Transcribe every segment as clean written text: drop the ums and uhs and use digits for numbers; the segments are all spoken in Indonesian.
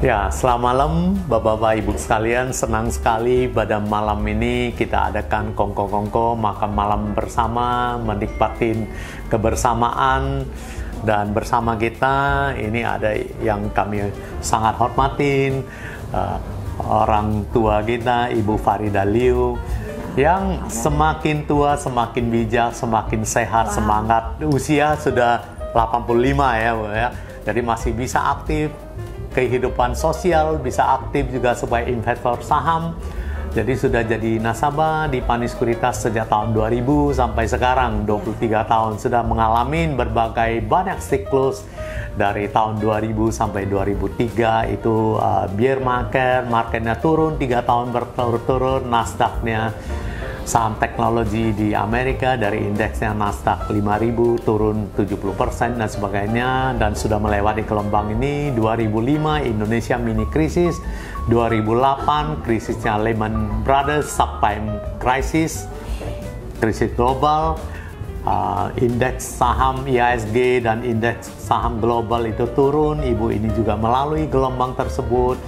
Ya, selamat malam Bapak-Bapak Ibu sekalian, senang sekali pada malam ini kita adakan kongko-kongko makan malam bersama, menikmatin kebersamaan. Dan bersama kita ini ada yang kami sangat hormatin, orang tua kita Ibu Farida Liu, yang semakin tua semakin bijak, semakin sehat, semangat. Usia sudah 85 ya Bu ya, jadi masih bisa aktif kehidupan sosial, bisa aktif juga sebagai investor saham. Jadi sudah jadi nasabah di Pani Sekuritas sejak tahun 2000 sampai sekarang 23 tahun, sudah mengalami berbagai banyak siklus dari tahun 2000 sampai 2003 itu bear market, marketnya turun 3 tahun berturut-turut, Nasdaq-nya saham teknologi di Amerika dari indeksnya Nasdaq 5000 turun 70% dan sebagainya, dan sudah melewati gelombang ini. 2005 Indonesia mini krisis, 2008 krisisnya Lehman Brothers, subprime krisis global, indeks saham IHSG dan indeks saham global itu turun. Ibu ini juga melalui gelombang tersebut.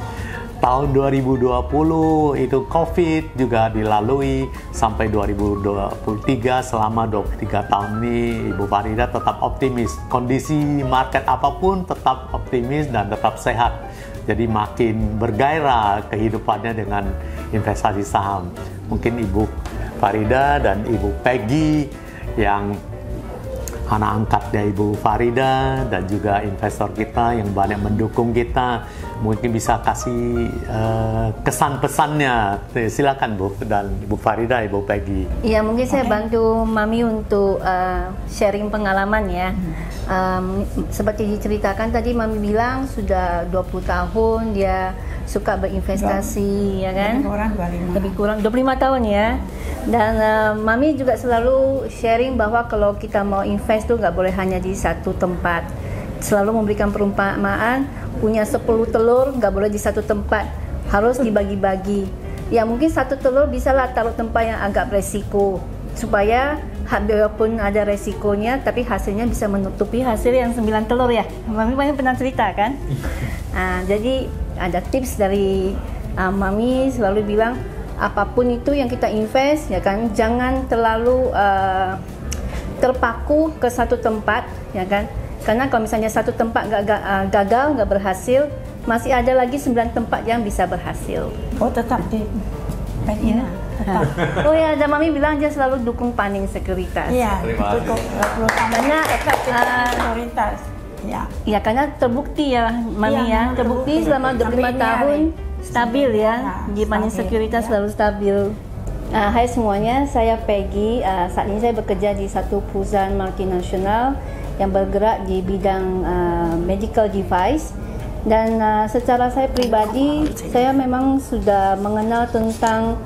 Tahun 2020 itu COVID juga dilalui sampai 2023. Selama 23 tahun ini Ibu Farida tetap optimis. Kondisi market apapun tetap optimis dan tetap sehat. Jadi makin bergairah kehidupannya dengan investasi saham. Mungkin Ibu Farida dan Ibu Peggy yang anak angkatnya Ibu Farida dan juga investor kita yang banyak mendukung kita, mungkin bisa kasih kesan-pesannya. Silakan Bu dan Ibu Farida, Ibu Peggy. Iya, mungkin saya bantu Mami untuk sharing pengalaman ya. Seperti diceritakan tadi, Mami bilang sudah 20 tahun dia suka berinvestasi, ya kan? Lebih kurang 25 tahun ya. Dan Mami juga selalu sharing bahwa kalau kita mau invest tuh nggak boleh hanya di satu tempat. Selalu memberikan perumpamaan, punya 10 telur nggak boleh di satu tempat, harus dibagi-bagi. Ya mungkin satu telur bisalah taruh tempat yang agak beresiko, supaya walaupun ada resikonya, tapi hasilnya bisa menutupi hasil yang 9 telur ya. Mami pernah cerita kan? Jadi ada tips dari Mami selalu bilang, apapun itu yang kita invest ya kan, jangan terlalu terpaku ke satu tempat ya kan, karena kalau misalnya satu tempat gagal, nggak berhasil, masih ada lagi 9 tempat yang bisa berhasil. Oh, tetap di ya, tetap. Oh ya, dan Mami bilang dia selalu dukung Pani Sekuritas. Iya, dukung karena sekuritas. Ya karena terbukti ya Mami ya, terbukti selama 25 tahun stabil ya, di Pani Sekuritas selalu stabil. Hai semuanya, saya Peggy. Saat ini saya bekerja di satu perusahaan multinasional yang bergerak di bidang medical device. Dan secara saya pribadi, saya memang sudah mengenal tentang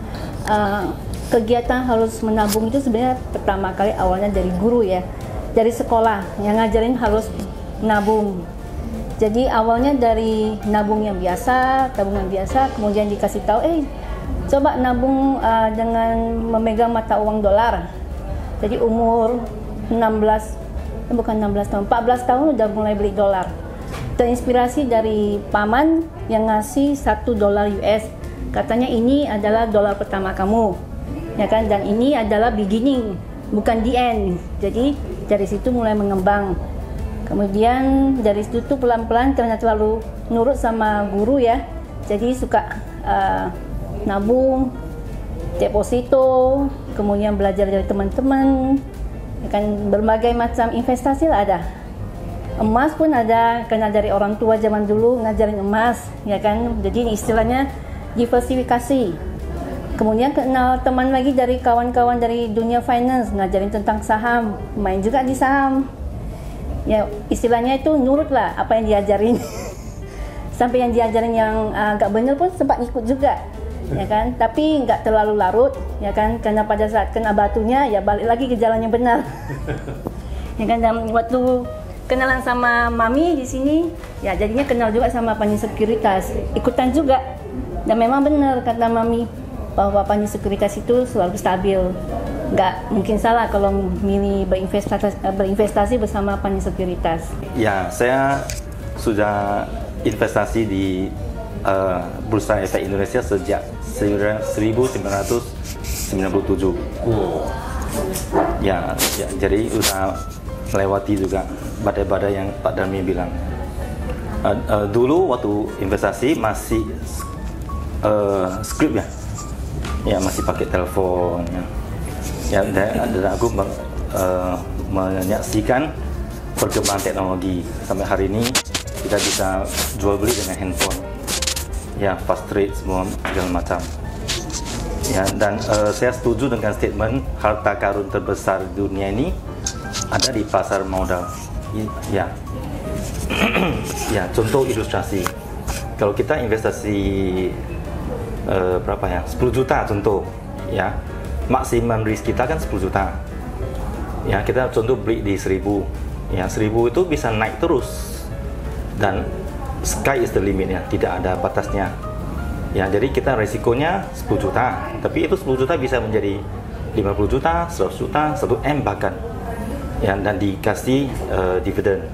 kegiatan harus menabung itu sebenarnya pertama kali awalnya dari guru ya, dari sekolah yang ngajarin harus nabung. Jadi awalnya dari nabung yang biasa, tabungan biasa, kemudian dikasih tahu, coba nabung dengan memegang mata uang dolar. Jadi umur 14 tahun udah mulai beli dolar. Terinspirasi dari paman yang ngasih $1 US. Katanya ini adalah dolar pertama kamu, ya kan? Dan ini adalah beginning, bukan the end. Jadi dari situ mulai mengembang. Kemudian dari situ tuh pelan-pelan karena terlalu nurut sama guru ya, jadi suka nabung, deposito, kemudian belajar dari teman-teman, kan berbagai macam investasi lah ada. Emas pun ada, karena dari orang tua zaman dulu ngajarin emas, ya kan. Jadi istilahnya diversifikasi. Kemudian kenal teman lagi dari kawan-kawan dari dunia finance, ngajarin tentang saham, main juga di saham. Ya istilahnya itu nurut lah apa yang diajarin. Sampai yang diajarin yang agak benar pun sempat ikut juga. Ya kan, tapi nggak terlalu larut, ya kan, karena pada saat kena batunya ya balik lagi ke jalan yang benar. Ya kan, dan waktu kenalan sama Mami di sini, ya jadinya kenal juga sama Pani Sekuritas, ikutan juga. Dan memang benar kata Mami bahwa Pani Sekuritas itu selalu stabil, nggak mungkin salah kalau milih berinvestasi bersama Pani Sekuritas. Ya, saya sudah investasi di Bursa Efek Indonesia sejak 1997. Ya, jadi udah melewati juga badai-badai yang Pak Darmi bilang. Dulu waktu investasi masih skrip ya, masih pakai telepon. Ya, dan aku menyaksikan perkembangan teknologi sampai hari ini kita bisa jual beli dengan handphone. Ya, fast trade semua segala macam. Ya, dan saya setuju dengan statement harta karun terbesar di dunia ini ada di pasar modal. Ya, ya, contoh ilustrasi. Kalau kita investasi berapa ya? 10 juta contoh. Ya, maksimum risk kita kan 10 juta. Ya, kita contoh beli di 1000. Ya, 1000 itu bisa naik terus. Dan sky is the limit ya, tidak ada batasnya. Ya, jadi kita resikonya 10 juta, tapi itu 10 juta bisa menjadi 50 juta, 100 juta, 1M bahkan. Ya, dan dikasih dividen.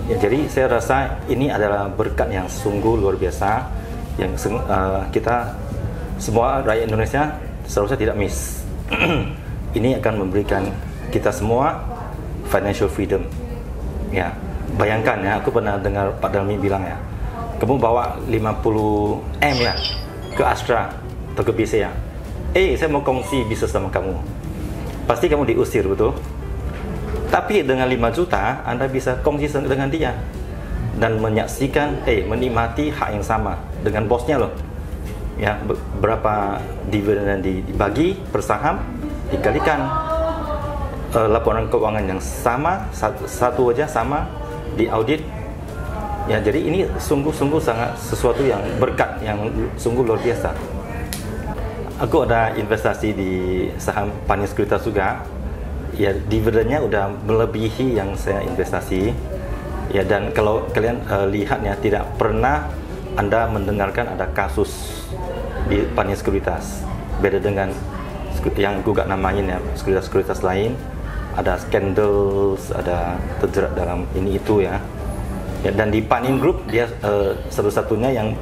Ya, jadi saya rasa ini adalah berkat yang sungguh luar biasa yang kita semua rakyat Indonesia seharusnya tidak miss. Ini akan memberikan kita semua financial freedom. Ya. Bayangkan ya, aku pernah dengar Pak Darmi bilang ya, kamu bawa 50M ya ke Astra atau ke BC ya. Saya mau kongsi bisnis sama kamu. Pasti kamu diusir, betul? Tapi dengan 5 juta, Anda bisa kongsi dengan dia dan menyaksikan, menikmati hak yang sama dengan bosnya loh. Ya, berapa dividen yang dibagi per saham dikalikan laporan keuangan yang sama, satu aja sama di audit. Ya, jadi ini sungguh-sungguh sangat sesuatu yang berkat yang sungguh luar biasa. Aku ada investasi di saham Pani Sekuritas juga. Ya, dividennya udah melebihi yang saya investasi. Ya, dan kalau kalian lihatnya, tidak pernah Anda mendengarkan ada kasus di Pani Sekuritas. Beda dengan yang gugat namanya ya, sekuritas-sekuritas lain. Ada skandal, ada terjerat dalam ini itu ya. Ya, dan di Panin Group dia satu-satunya yang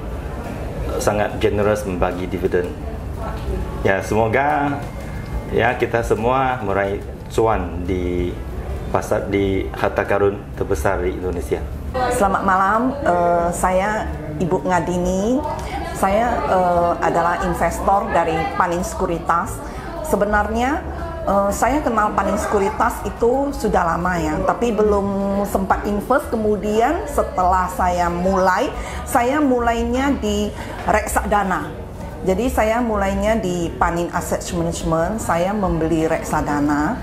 sangat generous membagi dividen. Ya, semoga ya kita semua meraih cuan di pasar di harta karun terbesar di Indonesia. Selamat malam, saya Ibu Ngadini. Saya adalah investor dari Panin Sekuritas. Sebenarnya saya kenal Panin Sekuritas itu sudah lama ya, tapi belum sempat invest. Kemudian setelah saya mulainya di reksadana. Jadi saya mulainya di Panin Asset Management, saya membeli reksadana.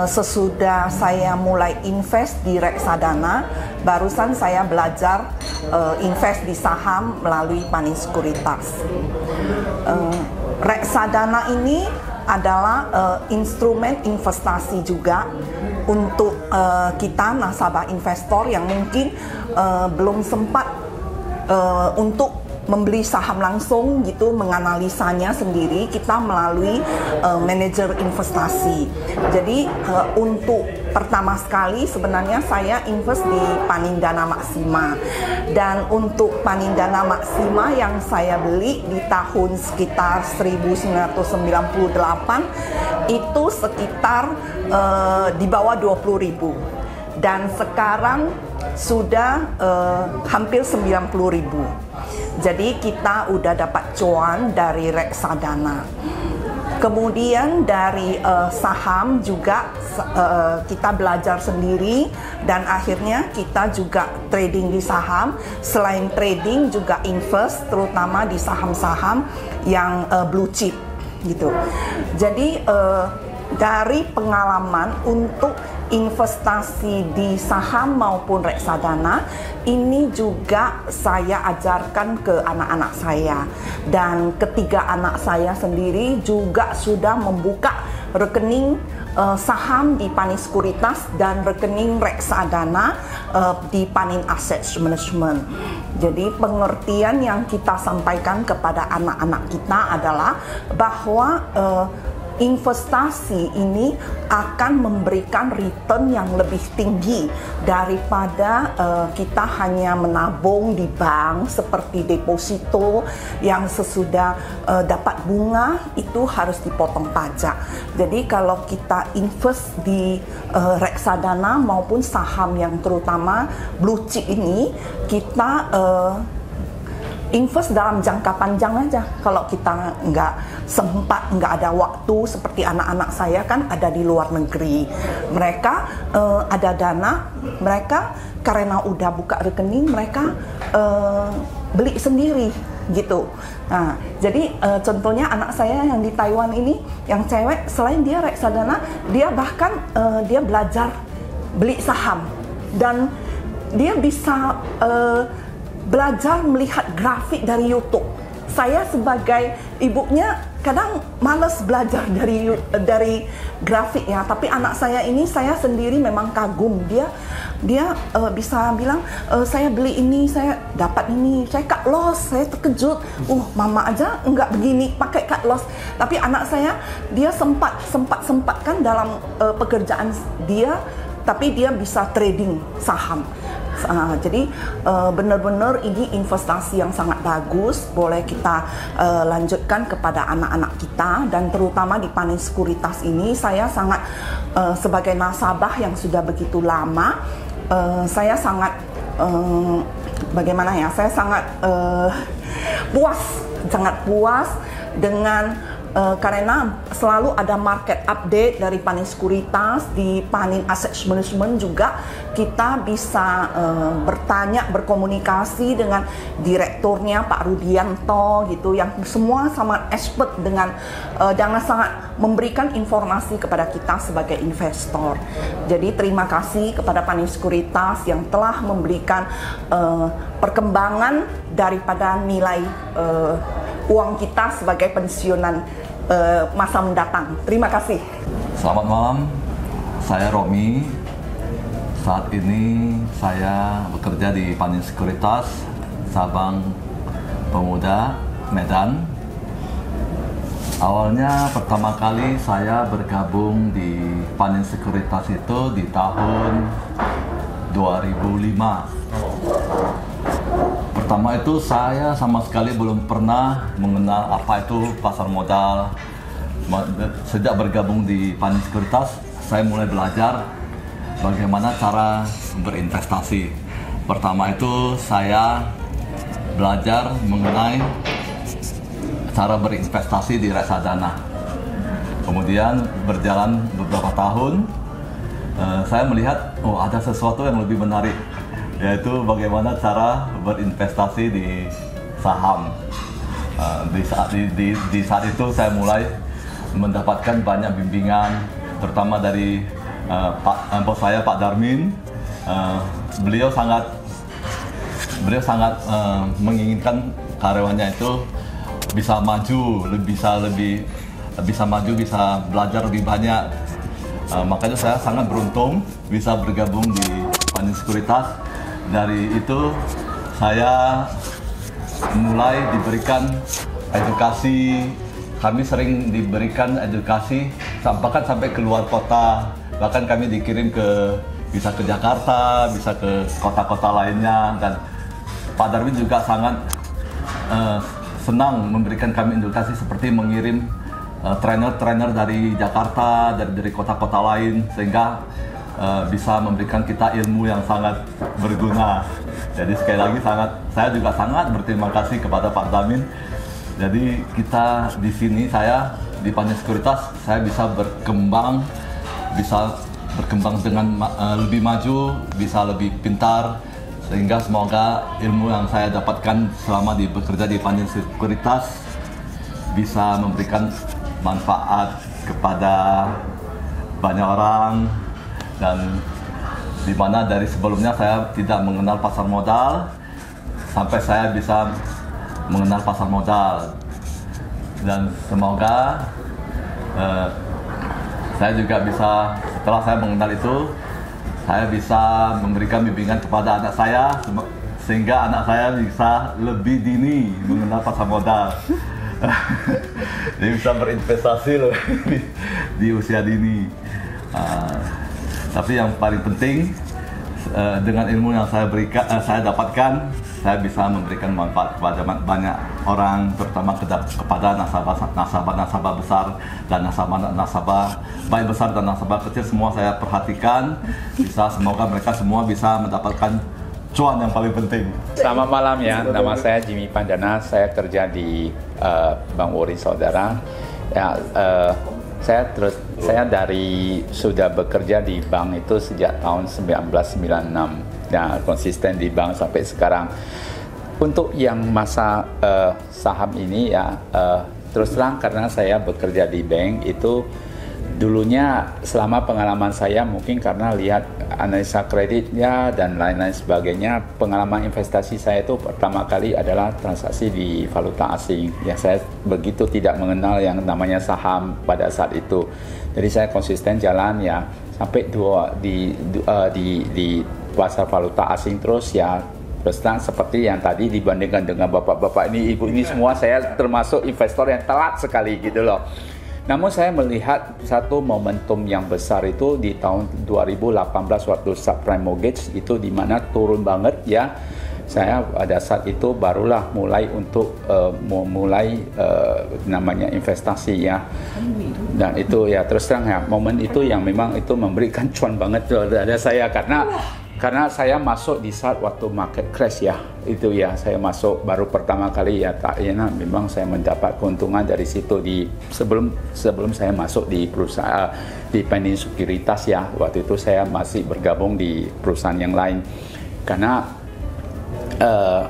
Sesudah saya mulai invest di reksadana, barusan saya belajar invest di saham melalui Panin Sekuritas. Reksadana ini adalah instrumen investasi juga untuk kita nasabah investor yang mungkin belum sempat untuk membeli saham langsung gitu, menganalisanya sendiri. Kita melalui manajer investasi. Jadi untuk pertama sekali sebenarnya saya invest di Panindana Maksima, dan untuk Panindana Maksima yang saya beli di tahun sekitar 1998 itu sekitar di bawah 20.000, dan sekarang sudah hampir 90.000. Jadi kita udah dapat cuan dari reksadana. Kemudian dari saham juga kita belajar sendiri dan akhirnya kita juga trading di saham. Selain trading juga invest terutama di saham-saham yang blue chip gitu. Jadi dari pengalaman untuk investasi di saham maupun reksadana ini juga saya ajarkan ke anak-anak saya, dan ketiga anak saya sendiri juga sudah membuka rekening saham di Panin Sekuritas dan rekening reksadana di Panin Asset Management. Jadi pengertian yang kita sampaikan kepada anak-anak kita adalah bahwa investasi ini akan memberikan return yang lebih tinggi daripada kita hanya menabung di bank seperti deposito yang sesudah dapat bunga itu harus dipotong pajak. Jadi kalau kita invest di reksadana maupun saham yang terutama blue chip ini, kita invest dalam jangka panjang aja. Kalau kita nggak sempat, nggak ada waktu, seperti anak-anak saya kan ada di luar negeri, mereka ada dana, mereka karena udah buka rekening, mereka beli sendiri gitu. Nah, jadi contohnya anak saya yang di Taiwan ini, yang cewek, selain dia reksadana, dia bahkan dia belajar beli saham dan dia bisa belajar melihat grafik dari YouTube. Saya sebagai ibunya kadang malas belajar dari grafik ya, tapi anak saya ini saya sendiri memang kagum. Dia bisa bilang saya beli ini, saya dapat ini, saya cut loss, saya terkejut. Mama aja enggak begini pakai cut loss. Tapi anak saya dia sempatkan dalam pekerjaan dia, tapi dia bisa trading saham. Jadi benar-benar ini investasi yang sangat bagus, boleh kita lanjutkan kepada anak-anak kita, dan terutama di Panin Sekuritas ini saya sangat sebagai nasabah yang sudah begitu lama, saya sangat bagaimana ya, saya sangat puas dengan karena selalu ada market update dari Panin Sekuritas. Di Panin Asset Management juga kita bisa bertanya, berkomunikasi dengan direkturnya Pak Rudianto gitu, yang semua sangat expert dengan dengan sangat memberikan informasi kepada kita sebagai investor. Jadi terima kasih kepada Panin Sekuritas yang telah memberikan perkembangan daripada nilai uang kita sebagai pensiunan masa mendatang. Terima kasih. Selamat malam, saya Romi. Saat ini saya bekerja di Panin Sekuritas, cabang Pemuda Medan. Awalnya pertama kali saya bergabung di Panin Sekuritas itu di tahun 2005. Pertama itu saya sama sekali belum pernah mengenal apa itu pasar modal. Sejak bergabung di Panin Sekuritas, saya mulai belajar bagaimana cara berinvestasi. Pertama itu saya belajar mengenai cara berinvestasi di reksadana. Kemudian berjalan beberapa tahun, saya melihat ada sesuatu yang lebih menarik, yaitu bagaimana cara berinvestasi di saham. Di saat itu saya mulai mendapatkan banyak bimbingan, terutama dari bos saya Pak Darmin. Beliau sangat menginginkan karyawannya itu bisa maju, bisa belajar lebih banyak. Makanya saya sangat beruntung bisa bergabung di Panin Sekuritas. Dari itu saya mulai diberikan edukasi. Kami sering diberikan edukasi bahkan sampai keluar kota. Bahkan kami dikirim bisa ke Jakarta, bisa ke kota-kota lainnya. Dan Pak Darwin juga sangat senang memberikan kami edukasi, seperti mengirim trainer-trainer dari Jakarta, dari kota-kota lain, sehingga bisa memberikan kita ilmu yang sangat berguna. Jadi sekali lagi saya juga sangat berterima kasih kepada Pak Darmin. Jadi kita di sini, saya di Pandai Sekuritas saya bisa berkembang dengan lebih maju, bisa lebih pintar, sehingga semoga ilmu yang saya dapatkan selama bekerja di Pandai Sekuritas bisa memberikan manfaat kepada banyak orang, dan di mana dari sebelumnya saya tidak mengenal pasar modal sampai saya bisa mengenal pasar modal, dan semoga saya juga bisa, setelah saya mengenal itu, saya bisa memberikan bimbingan kepada anak saya sehingga anak saya bisa lebih dini mengenal pasar modal. Dia bisa berinvestasi loh di usia dini. Tapi yang paling penting, dengan ilmu yang saya dapatkan, saya bisa memberikan manfaat kepada banyak orang, terutama kepada nasabah besar dan nasabah baik besar dan nasabah kecil, semua saya perhatikan. Semoga mereka semua bisa mendapatkan cuan yang paling penting. Selamat malam ya, nama saya Jimmy Pandana, saya kerja di Bank Wori Saudara. Ya, saya sudah bekerja di bank itu sejak tahun 1996. Ya, konsisten di bank sampai sekarang. Untuk yang masa saham ini ya, terus terang karena saya bekerja di bank itu dulunya, selama pengalaman saya mungkin karena lihat analisa kreditnya dan lain-lain sebagainya, pengalaman investasi saya itu pertama kali adalah transaksi di valuta asing. Ya, saya begitu tidak mengenal yang namanya saham pada saat itu. Jadi saya konsisten jalan ya sampai di pasar valuta asing terus ya. Terus terang seperti yang tadi dibandingkan dengan bapak-bapak ini, ibu ini semua, saya termasuk investor yang telat sekali gitu loh. Namun saya melihat satu momentum yang besar itu di tahun 2018 waktu subprime mortgage itu, di mana turun banget ya. Saya pada saat itu barulah mulai untuk namanya investasi ya. Dan itu ya terus terang ya, momen itu yang memang itu memberikan cuan banget kepada saya, karena saya masuk di saat waktu market crash ya, itu ya saya masuk baru pertama kali ya, memang saya mendapat keuntungan dari situ sebelum saya masuk di perusahaan di Pandai Sekuritas ya. Waktu itu saya masih bergabung di perusahaan yang lain, karena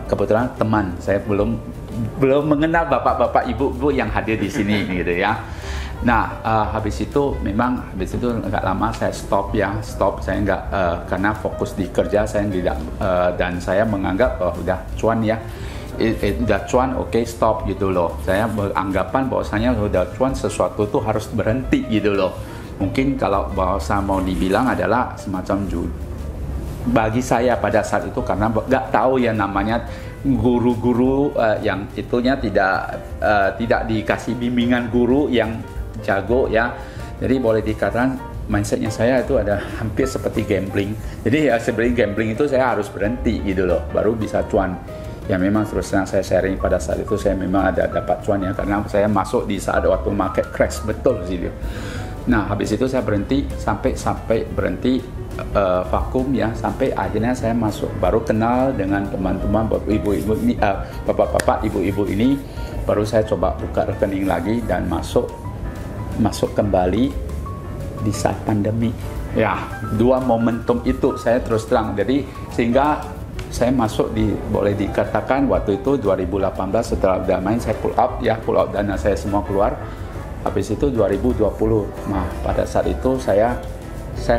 kebetulan teman saya belum mengenal bapak-bapak ibu-ibu yang hadir di sini gitu ya. Nah, habis itu nggak lama saya stop, saya nggak karena fokus di kerja saya tidak, dan saya menganggap udah cuan ya, udah cuan oke, stop gitu loh. Saya beranggapan bahwasanya udah cuan sesuatu tuh harus berhenti gitu loh. Mungkin kalau bahasa mau dibilang adalah semacam bagi saya pada saat itu, karena nggak tahu ya namanya guru-guru yang itunya tidak dikasih bimbingan guru yang jago ya. Jadi boleh dikatakan mindsetnya saya itu ada hampir seperti gambling. Jadi ya sebenarnya gambling itu saya harus berhenti gitu loh, baru bisa cuan. Ya memang terus terang saya sharing pada saat itu saya memang ada dapat cuan ya, karena saya masuk di saat waktu market crash betul sih. Nah habis itu saya berhenti sampai berhenti vakum ya, sampai akhirnya saya masuk, baru kenal dengan teman-teman ibu-ibu ini, bapak-bapak ibu-ibu ini, baru saya coba buka rekening lagi dan masuk kembali di saat pandemi ya. Dua momentum itu saya terus terang, jadi sehingga saya masuk boleh dikatakan waktu itu 2018 setelah udah main saya pull out dana saya semua keluar. Habis itu 2020, nah pada saat itu saya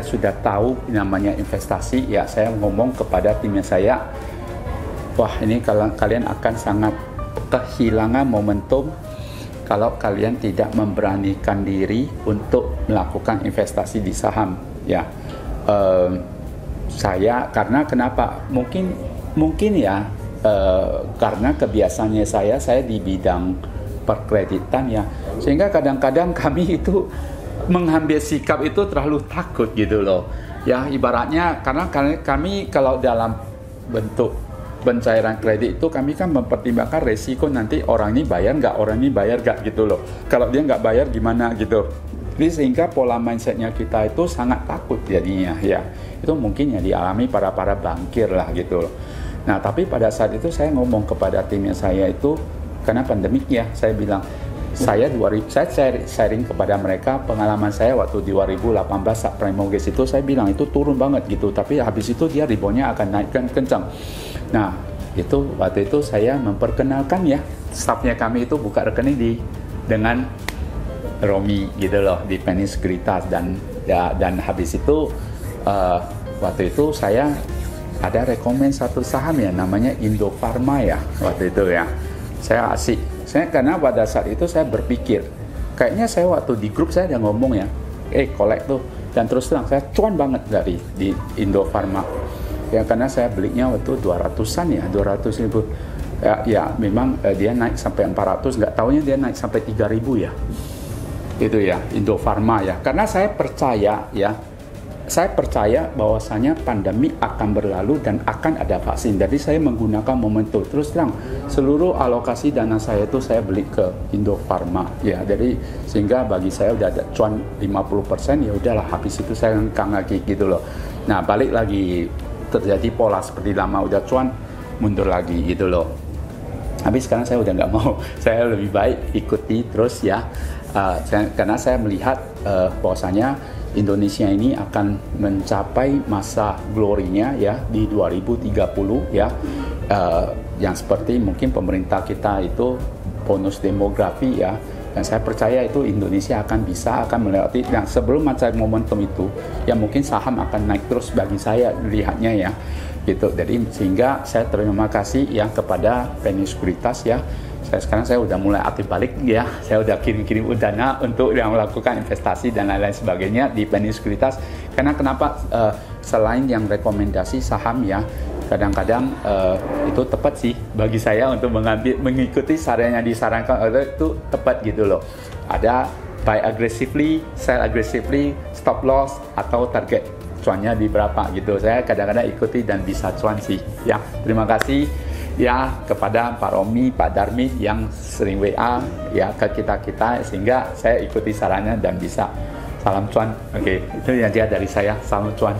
sudah tahu namanya investasi ya. Saya ngomong kepada timnya saya, wah ini kalian akan sangat kehilangan momentum kalau kalian tidak memberanikan diri untuk melakukan investasi di saham ya. Saya karena kenapa? Mungkin ya karena kebiasaannya saya di bidang perkreditan ya, sehingga kadang-kadang kami itu mengambil sikap itu terlalu takut gitu loh ya. Ibaratnya karena kami kalau dalam bentuk pencairan kredit itu kami kan mempertimbangkan resiko nanti orang ini bayar nggak gitu loh. Kalau dia nggak bayar gimana gitu. Jadi sehingga pola mindsetnya kita itu sangat takut jadinya ya. Itu mungkin ya dialami para bankir lah gitu loh. Nah tapi pada saat itu saya ngomong kepada timnya saya itu, karena pandemik ya, saya bilang saya sharing kepada mereka pengalaman saya waktu 2018 subprime mortgage itu, saya bilang itu turun banget gitu, tapi habis itu dia reboundnya akan naikkan kencang. Nah, itu waktu itu saya memperkenalkan ya, staffnya kami itu buka rekening dengan Romi gitu loh di Penny Sekuritas, dan habis itu waktu itu saya ada rekomend satu saham ya, namanya Indofarma ya waktu itu ya. Saya karena pada saat itu saya berpikir, kayaknya saya waktu di grup saya ada ngomong ya, collect tuh, dan terus terang saya cuan banget di Indofarma ya, karena saya belinya waktu 200-an ya, 200 ribu ya memang dia naik sampai 400, nggak taunya dia naik sampai 3.000 ya, itu ya Indofarma ya, karena saya percaya ya, saya percaya bahwasanya pandemi akan berlalu dan akan ada vaksin. Jadi saya menggunakan momentum. Terus terang, seluruh alokasi dana saya itu saya beli ke Indofarma ya. Jadi sehingga bagi saya udah ada cuan 50%, ya udahlah, habis itu saya ngangkang lagi gitu loh. Nah, balik lagi terjadi pola seperti lama, udah cuan mundur lagi gitu loh. Habis sekarang saya udah nggak mau, saya lebih baik ikuti terus ya. Karena saya melihat bahwasanya Indonesia ini akan mencapai masa glorinya ya di 2030 ya, yang seperti mungkin pemerintah kita itu bonus demografi ya, dan saya percaya itu Indonesia akan melewati yang sebelum masa momentum itu ya, mungkin saham akan naik terus bagi saya lihatnya ya gitu. Jadi sehingga saya terima kasih ya kepada Penny Sekuritas ya. Sekarang saya udah mulai aktif balik ya, saya udah kirim dana untuk yang melakukan investasi dan lain-lain sebagainya di Penny Sekuritas. Karena kenapa, selain yang rekomendasi saham ya, kadang-kadang itu tepat sih bagi saya untuk mengikuti saran yang disarankan itu tepat gitu loh. Ada buy aggressively, sell aggressively, stop loss atau target cuannya di berapa gitu. Saya kadang-kadang ikuti dan bisa cuan sih ya. Terima kasih ya kepada Pak Romi, Pak Darmi yang sering WA ya ke kita sehingga saya ikuti sarannya dan bisa. Salam cuan. Oke, itu yang dia dari saya. Salam cuan.